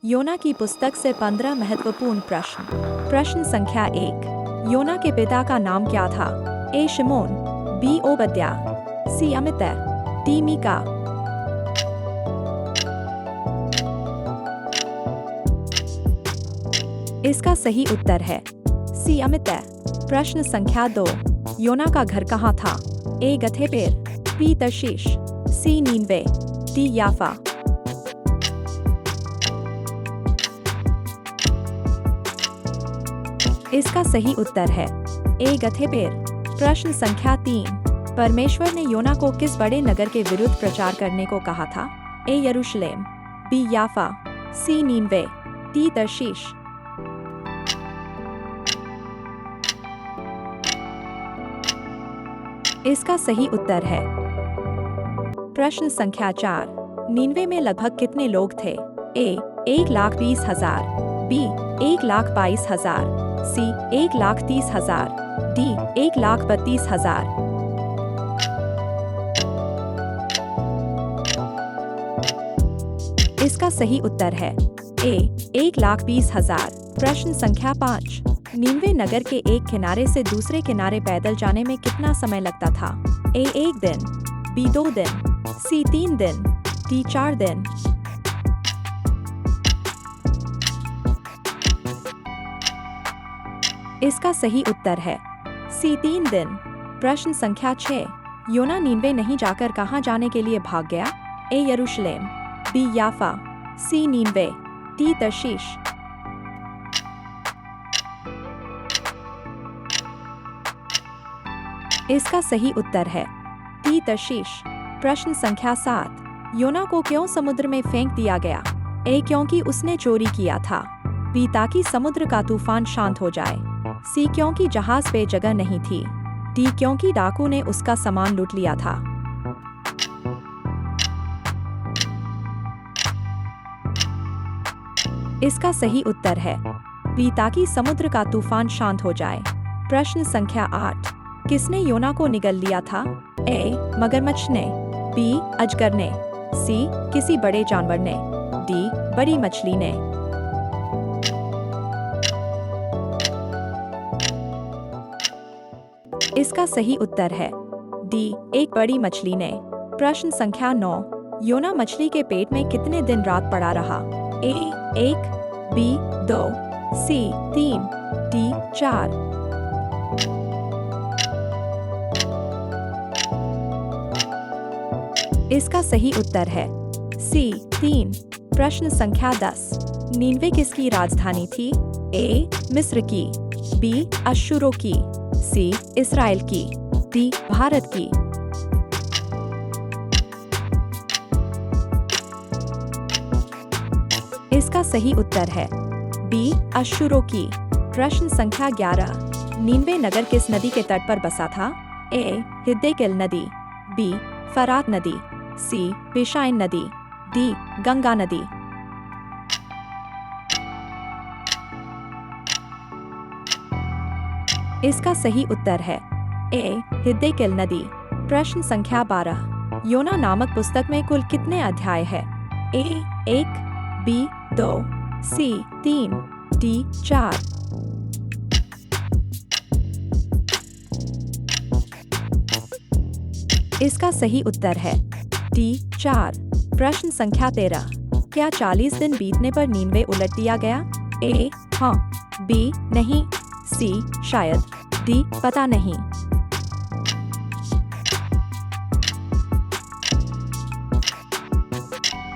योना की पुस्तक से 15 महत्वपूर्ण प्रश्न। प्रश्न संख्या 1। योना के पिता का नाम क्या था? ए. शिमोन, बी. ओबद्या, सी. अमित्य, डी. मीका। इसका सही उत्तर है सी. अमित्य। प्रश्न संख्या 2। योना का घर कहाँ था? ए. Gathhepher, B. तर्शीश, सी. नीनवे, डी. याफा। इसका सही उत्तर है ए. गथेपेर। प्रश्न संख्या 3। परमेश्वर ने योना को किस बड़े नगर के विरुद्ध प्रचार करने को कहा था? ए. यरूशलेम, बी. याफा, सी. नीनवे, डी. तर्शीश। इसका सही उत्तर है प्रश्न संख्या 4। नीनवे में लगभग कितने लोग थे? ए. 1,20,000, बी. 1,22,000, सी. 1,30,000, डी. 1,32,000। इसका सही उत्तर है ए. 1,20,000। प्रश्न संख्या 5। नीनवे नगर के एक किनारे से दूसरे किनारे पैदल जाने में कितना समय लगता था? ए. 1 दिन, बी. 2 दिन, सी. 3 दिन, डी. 4 दिन। इसका सही उत्तर है सी. 3 दिन। प्रश्न संख्या 6। योना नीनवे नहीं जाकर कहां जाने के लिए भाग गया? ए. यरूशलेम, बी. याफा, सी. नीनवे, डी. तर्शीश। इसका सही उत्तर है डी. तर्शीश। प्रश्न संख्या 7। योना को क्यों समुद्र में फेंक दिया गया? ए. क्योंकि उसने चोरी किया था, बी. ताकि समुद्र का तूफान शांत हो जाए, सी. क्योंकि जहाज पे जगह नहीं थी, डी. क्योंकि डाकू ने उसका सामान लूट लिया था। इसका सही उत्तर है बी. ताकि समुद्र का तूफान शांत हो जाए। प्रश्न संख्या 8। किसने योना को निगल लिया था? ए. मगरमच्छ ने, बी. अजगर ने, सी. किसी बड़े जानवर ने, डी. बड़ी मछली ने। इसका सही उत्तर है डी. एक बड़ी मछली ने। प्रश्न संख्या 9। योना मछली के पेट में कितने दिन रात पड़ा रहा? ए. 1, बी. 2, सी. 3, डी. 4। इसका सही उत्तर है सी. 3। प्रश्न संख्या 10। नीनवे किसकी राजधानी थी? ए. मिस्र की, बी. अश्शूरों की, सी. इस्राएल की, डी. भारत की। इसका सही उत्तर है बी. अश्शूरों की। प्रश्न संख्या 11। नीनवे नगर किस नदी के तट पर बसा था? ए. हिद्देकेल नदी, बी. फरात नदी, सी. पिशाइन नदी, डी. गंगा नदी। इसका सही उत्तर है ए. हिद्देकेल नदी। प्रश्न संख्या 12। योना नामक पुस्तक में कुल कितने अध्याय है? ए. 1, बी. 2, सी. 3, डी. 4। इसका सही उत्तर है डी. 4। प्रश्न संख्या 13। क्या 40 दिन बीतने पर नीनवे उलट दिया गया? ए. हाँ, बी. नहीं, सी. शायद, डी. पता नहीं।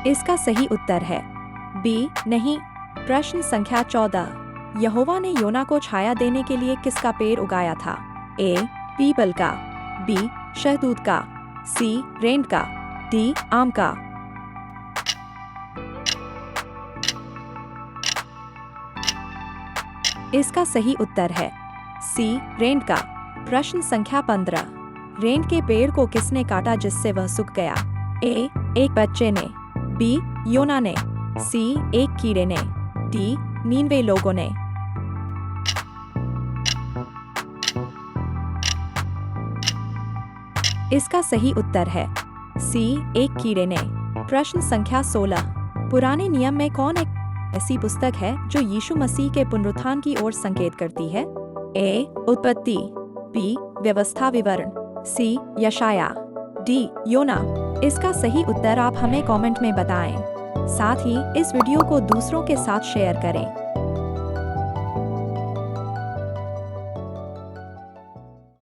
इसका सही उत्तर है बी. नहीं। प्रश्न संख्या 14। यहोवा ने योना को छाया देने के लिए किसका पेड़ उगाया था? ए. पीपल का, बी. शहतूत का, सी. रेंट का, डी. आम का। इसका सही उत्तर है सी. रेंट का। प्रश्न संख्या 15। रेंट के पेड़ को किसने काटा जिससे वह सूख गया? ए. एक बच्चे ने, बी. योना ने, सी. एक कीड़े ने, डी. नीनवे लोगों ने। इसका सही उत्तर है सी. एक कीड़े ने। प्रश्न संख्या 16। पुराने नियम में कौन एक ऐसी पुस्तक है जो यीशु मसीह के पुनरुत्थान की ओर संकेत करती है? ए. उत्पत्ति, बी. व्यवस्था विवरण, सी. यशाया, डी. योना। इसका सही उत्तर आप हमें कमेंट में बताएं। साथ ही इस वीडियो को दूसरों के साथ शेयर करें।